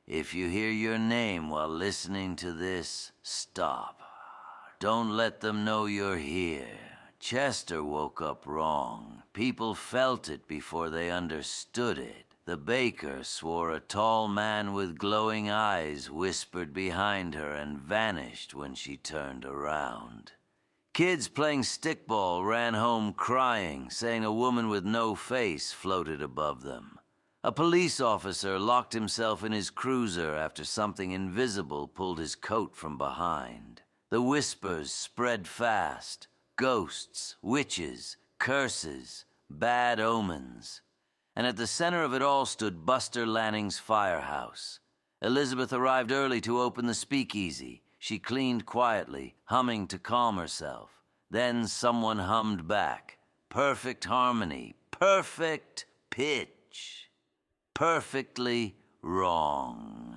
If you hear your name while listening to this, stop. Don't let them know you're here. Chester woke up wrong. People felt it before they understood it. The baker swore a tall man with glowing eyes whispered behind her and vanished when she turned around. Kids playing stickball ran home crying, saying a woman with no face floated above them. A police officer locked himself in his cruiser after something invisible pulled his coat from behind. The whispers spread fast. Ghosts, witches, curses, bad omens. And at the center of it all stood Buster Lanning's firehouse. Elizabeth arrived early to open the speakeasy. She cleaned quietly, humming to calm herself. Then someone hummed back. Perfect harmony, perfect pitch. Perfectly wrong.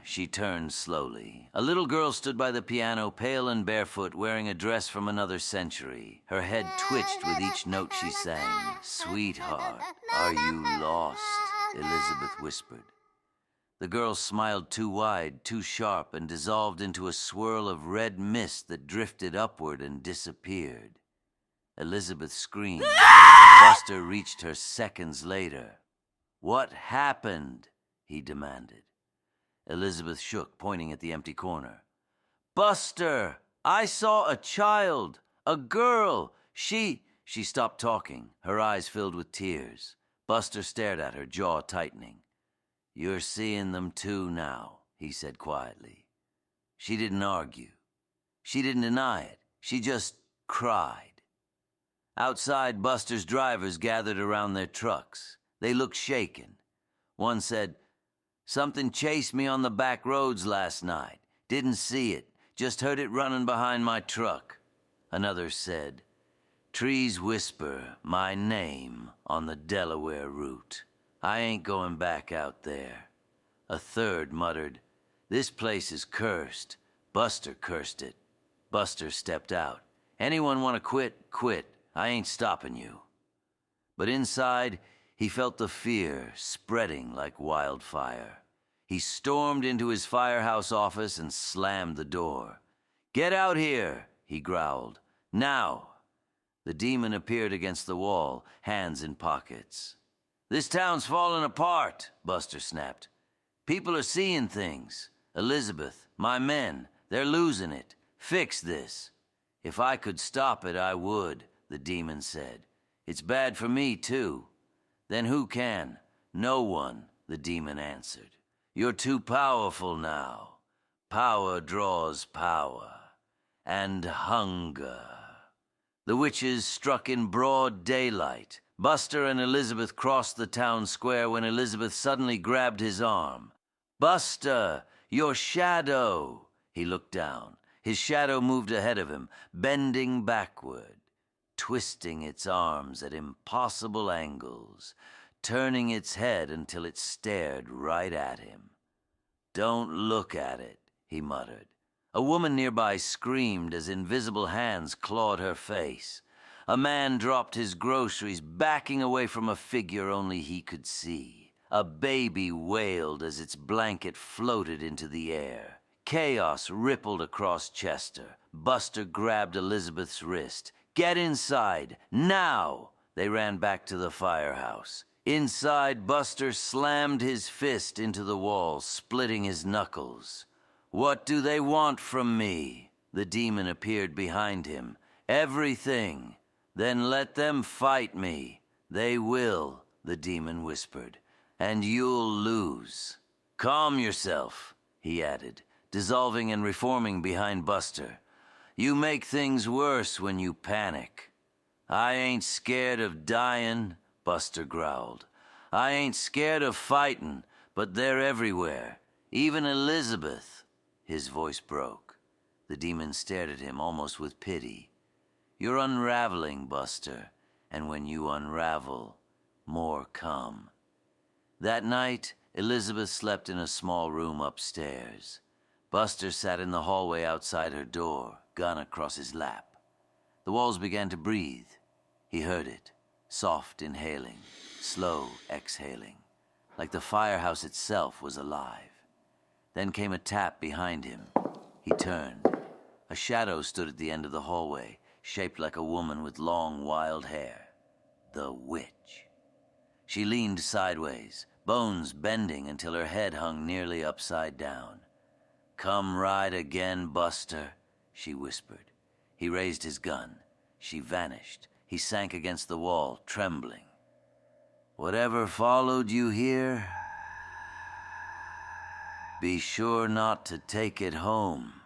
She turned slowly. A little girl stood by the piano, pale and barefoot, wearing a dress from another century. Her head twitched with each note she sang. "Sweetheart, are you lost?" Elizabeth whispered. The girl smiled too wide, too sharp, and dissolved into a swirl of red mist that drifted upward and disappeared. Elizabeth screamed. Buster reached her seconds later. "What happened?" he demanded. Elizabeth shook, pointing at the empty corner. "Buster! I saw a child! A girl! She stopped talking, her eyes filled with tears. Buster stared at her, jaw tightening. "You're seeing them too now," he said quietly. She didn't argue. She didn't deny it. She just cried. Outside, Buster's drivers gathered around their trucks. They looked shaken. One said, "Something chased me on the back roads last night. Didn't see it. Just heard it running behind my truck." Another said, "Trees whisper my name on the Delaware route. I ain't going back out there." A third muttered, "This place is cursed. Buster cursed it." Buster stepped out. "Anyone want to quit? Quit. I ain't stopping you." But inside, he felt the fear spreading like wildfire. He stormed into his firehouse office and slammed the door. "Get out here," he growled. "Now." The demon appeared against the wall, hands in pockets. "This town's falling apart," Buster snapped. "People are seeing things. Elizabeth, my men, they're losing it. Fix this." "If I could stop it, I would," the demon said. "It's bad for me, too." "Then who can?" "No one," the demon answered. "You're too powerful now. Power draws power. And hunger." The witches struck in broad daylight. Buster and Elizabeth crossed the town square when Elizabeth suddenly grabbed his arm. "Buster, your shadow!" He looked down. His shadow moved ahead of him, bending backward, twisting its arms at impossible angles, turning its head until it stared right at him. "Don't look at it," he muttered. A woman nearby screamed as invisible hands clawed her face. A man dropped his groceries, backing away from a figure only he could see. A baby wailed as its blanket floated into the air. Chaos rippled across Chester. Buster grabbed Elizabeth's wrist. "Get inside, now!" They ran back to the firehouse. Inside, Buster slammed his fist into the wall, splitting his knuckles. "What do they want from me?" The demon appeared behind him. "Everything. Then let them fight me." "They will," the demon whispered, "and you'll lose." "Calm yourself," he added, dissolving and reforming behind Buster. "You make things worse when you panic." "I ain't scared of dying," Buster growled. "I ain't scared of fighting, but they're everywhere. Even Elizabeth." His voice broke. The demon stared at him almost with pity. "You're unraveling, Buster, and when you unravel, more come." That night, Elizabeth slept in a small room upstairs. Buster sat in the hallway outside her door, gun across his lap. The walls began to breathe. He heard it, soft inhaling, slow exhaling, like the firehouse itself was alive. Then came a tap behind him. He turned. A shadow stood at the end of the hallway, shaped like a woman with long, wild hair. The witch. She leaned sideways, bones bending until her head hung nearly upside down. "Come right again, Buster," she whispered. He raised his gun. She vanished. He sank against the wall, trembling. "Whatever followed you here, be sure not to take it home."